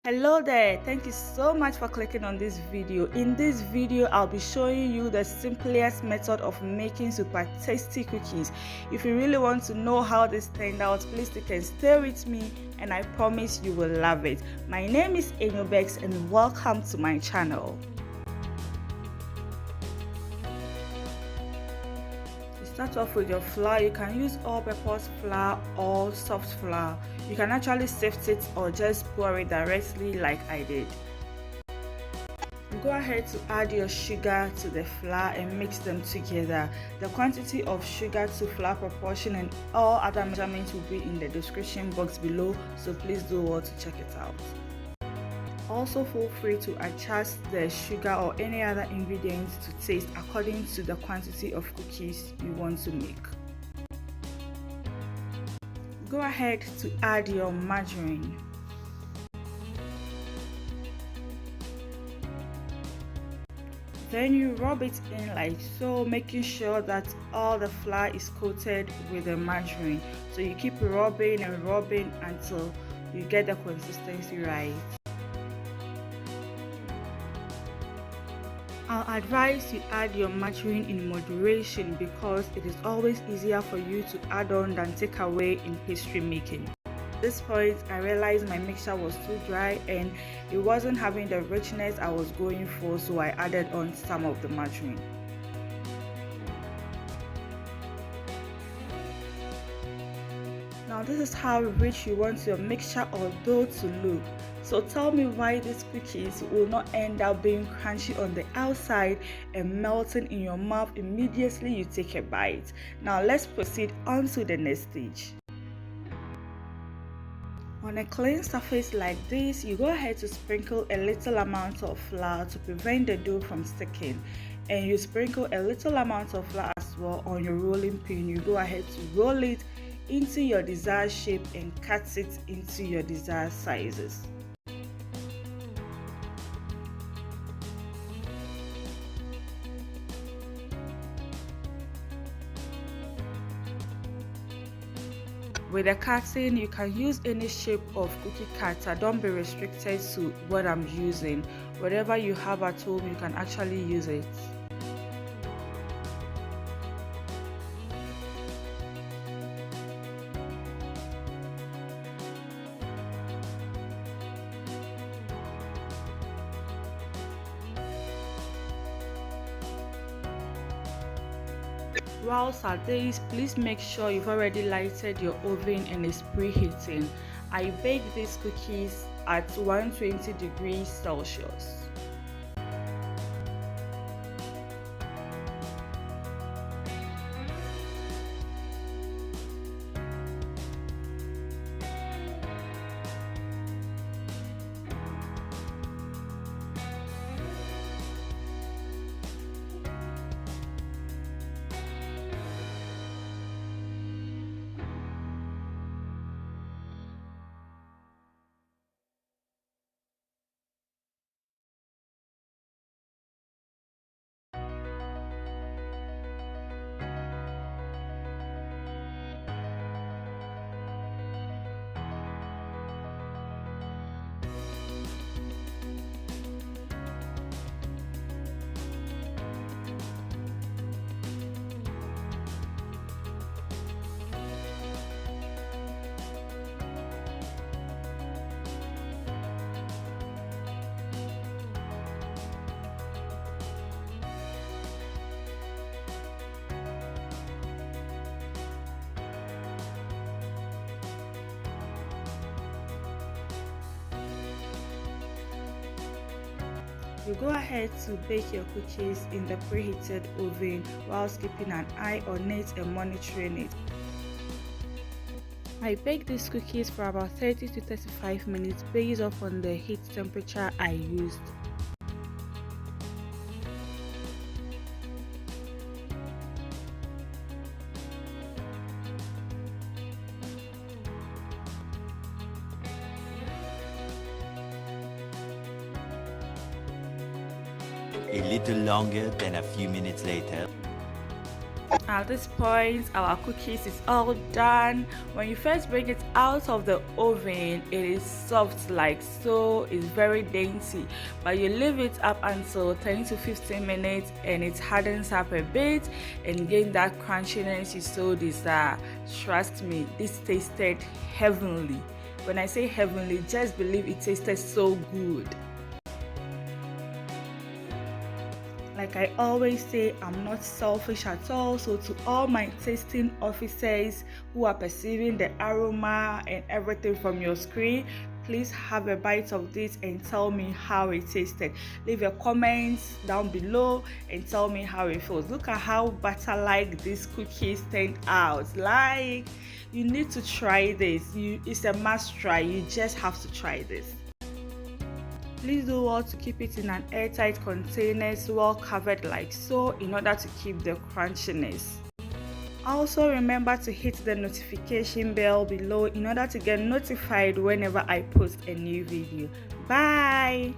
Hello there, thank you so much for clicking on this video. In this video I'll be showing you the simplest method of making super tasty cookies. If you really want to know how this turned out, please stick and stay with me and I promise you will love it. My name is Enyobex and welcome to my channel. Start off with your flour. You can use all-purpose flour or soft flour. You can actually sift it or just pour it directly like I did. Go ahead to add your sugar to the flour and mix them together. The quantity of sugar to flour proportion and all other measurements will be in the description box below, so please do well to check it out. Also feel free to adjust the sugar or any other ingredients to taste according to the quantity of cookies you want to make. Go ahead to add your margarine. Then you rub it in like so, making sure that all the flour is coated with the margarine. So you keep rubbing and rubbing until you get the consistency right. I'll advise you add your margarine in moderation because it is always easier for you to add on than take away in pastry making. At this point, I realized my mixture was too dry and it wasn't having the richness I was going for, so I added on some of the margarine. Now this is how rich you want your mixture or dough to look. So tell me why these cookies will not end up being crunchy on the outside and melting in your mouth immediately you take a bite. Now let's proceed on to the next stage. On a clean surface like this, you go ahead to sprinkle a little amount of flour to prevent the dough from sticking, and you sprinkle a little amount of flour as well on your rolling pin. You go ahead to roll it into your desired shape and cut it into your desired sizes. With the cutting, you can use any shape of cookie cutter. Don't be restricted to what I'm using. Whatever you have at home, you can actually use it. Whilst at this, please make sure you've already lighted your oven and is preheating. I bake these cookies at 120 degrees Celsius. You go ahead to bake your cookies in the preheated oven whilst keeping an eye on it and monitoring it. I bake these cookies for about 30 to 35 minutes based off on the heat temperature I used. A little longer than a few minutes later. At this point, our cookies is all done. When you first bring it out of the oven, it is soft like so, it's very dainty. But you leave it up until 10 to 15 minutes and it hardens up a bit and gain that crunchiness you so desire. Trust me, this tasted heavenly. When I say heavenly, just believe it tasted so good. Like I always say, I'm not selfish at all. So to all my tasting officers who are perceiving the aroma and everything from your screen, please have a bite of this and tell me how it tasted. Leave a comment down below and tell me how it feels. Look at how butter-like these cookies turned out. Like, you need to try this. It's a must try. You just have to try this. Please do well to keep it in an airtight container, well covered like so, in order to keep the crunchiness. Also remember to hit the notification bell below in order to get notified whenever I post a new video. Bye!